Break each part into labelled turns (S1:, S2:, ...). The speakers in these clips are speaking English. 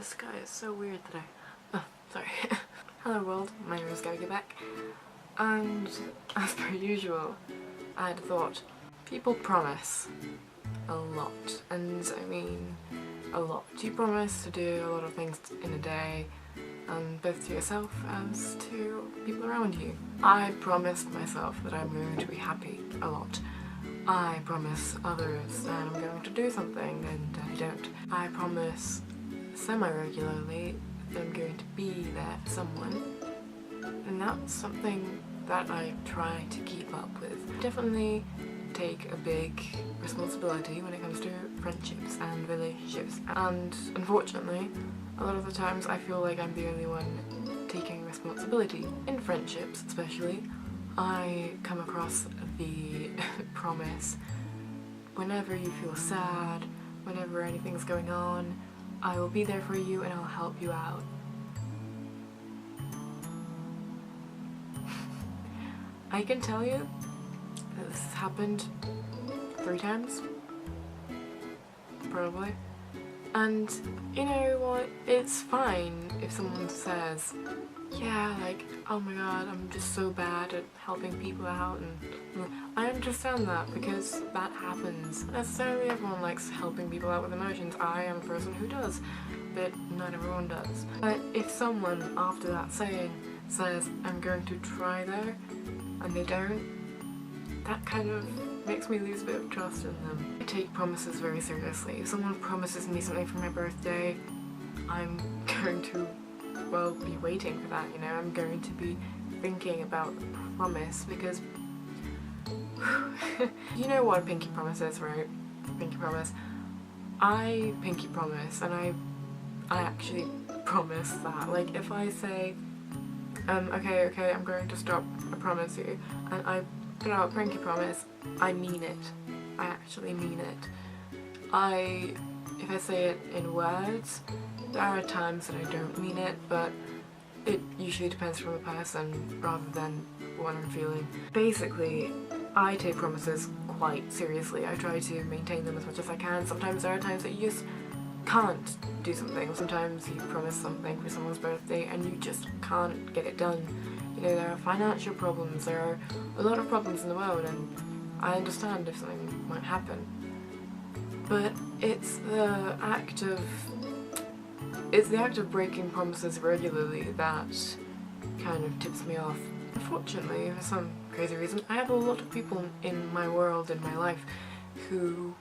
S1: The sky is so weird today. Oh, sorry. Hello world, my name is Gibek, and as per usual, I had a thought. People promise a lot, and I mean a lot. You promise to do a lot of things in a day, both to yourself as to people around you. I promised myself that I'm going to be happy a lot. I promise others that I'm going to do something and I don't. I promise semi-regularly that I'm going to be there for someone, and that's something that I try to keep up with. Definitely take a big responsibility when it comes to friendships and relationships, and unfortunately a lot of the times I feel like I'm the only one taking responsibility. In friendships especially, I come across the promise: whenever you feel sad, whenever anything's going on, I will be there for you and I'll help you out. I can tell you that this has happened 3 times, probably. And you know what, it's fine if someone says, yeah, like, oh my god, I'm just so bad at helping people out, and I understand that because that happens. Not necessarily everyone likes helping people out with emotions. I am a person who does, but not everyone does. But if someone after that saying says, I'm going to try there, and they don't, that kind of makes me lose a bit of trust in them. I take promises very seriously. If someone promises me something for my birthday, I'm going to, well, be waiting for that, you know. I'm going to be thinking about the promise because you know what a pinky promise is, right? Pinky promise. I pinky promise, and I actually promise that. Like, if I say, okay, I'm going to stop, I promise you, and I put out a pinky promise, I mean it. I actually mean it. If I say it in words, there are times that I don't mean it, but it usually depends from a person rather than what I'm feeling. Basically, I take promises quite seriously. I try to maintain them as much as I can. Sometimes there are times that you just can't do something. Sometimes you promise something for someone's birthday and you just can't get it done. You know, there are financial problems, there are a lot of problems in the world, and I understand if something might happen. But it's the act of breaking promises regularly that kind of tips me off. Unfortunately, for some crazy reason, I have a lot of people in my world, in my life, who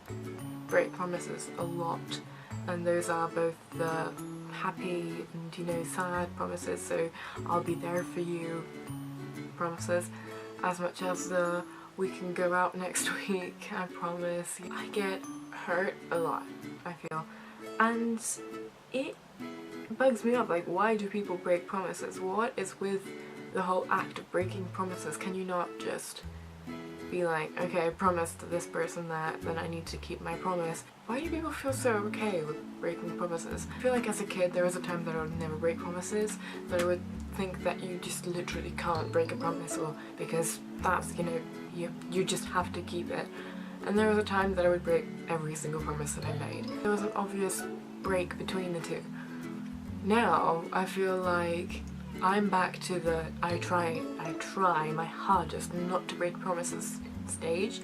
S1: break promises a lot. And those are both the happy and, you know, sad promises, so I'll be there for you promises, as much as the we can go out next week, I promise. I get hurt a lot, I feel, and it bugs me up. Like, why do people break promises? What is with the whole act of breaking promises? Can you not just be like, okay, I promised this person that, then I need to keep my promise? Why do people feel so okay with breaking promises? I feel like as a kid there was a time that I would never break promises, that I would think that you just literally can't break a promise, or because that's, you know, you just have to keep it. And there was a time that I would break every single promise that I made. There was an obvious break between the two. Now I feel like I'm back to the I try my hardest not to break promises stage,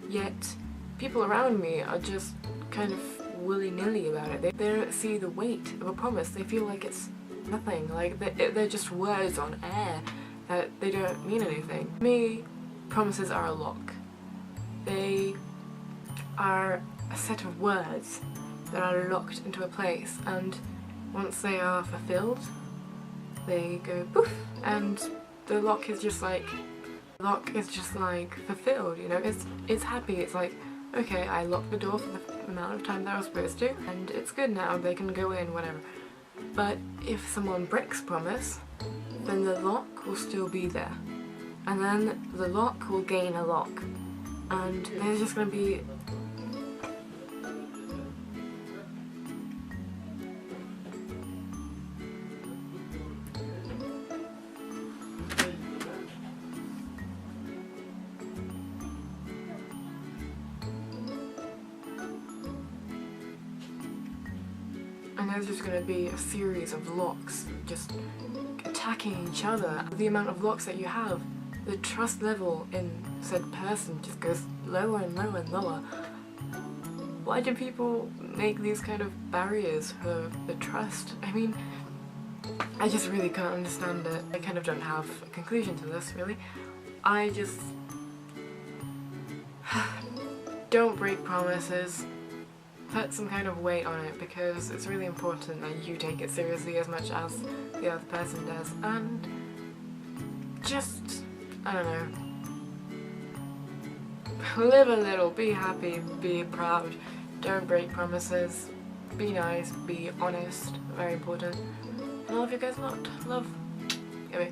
S1: yet people around me are just kind of willy-nilly about it. They don't see the weight of a promise. They feel like it's nothing, like they're just words on air, that they don't mean anything. To me, promises are a lock. They are a set of words that are locked into a place, and once they are fulfilled, they go poof, and the lock is just like fulfilled, you know. It's happy. It's like, okay, I locked the door for the amount of time that I was supposed to, and it's good now, they can go in, whatever. But if someone breaks promise, then the lock will still be there, and then the lock will gain a lock, and there's just gonna be and there's just going to be a series of locks just attacking each other. The amount of locks that you have, the trust level in said person just goes lower and lower and lower. Why do people make these kind of barriers for the trust? I mean, I just really can't understand it. I kind of don't have a conclusion to this, really. I just... don't break promises. Put some kind of weight on it, because it's really important that you take it seriously as much as the other person does. And just, I don't know, live a little, be happy, be proud, don't break promises, be nice, be honest, very important. And I love you guys a lot. Love, Gabby.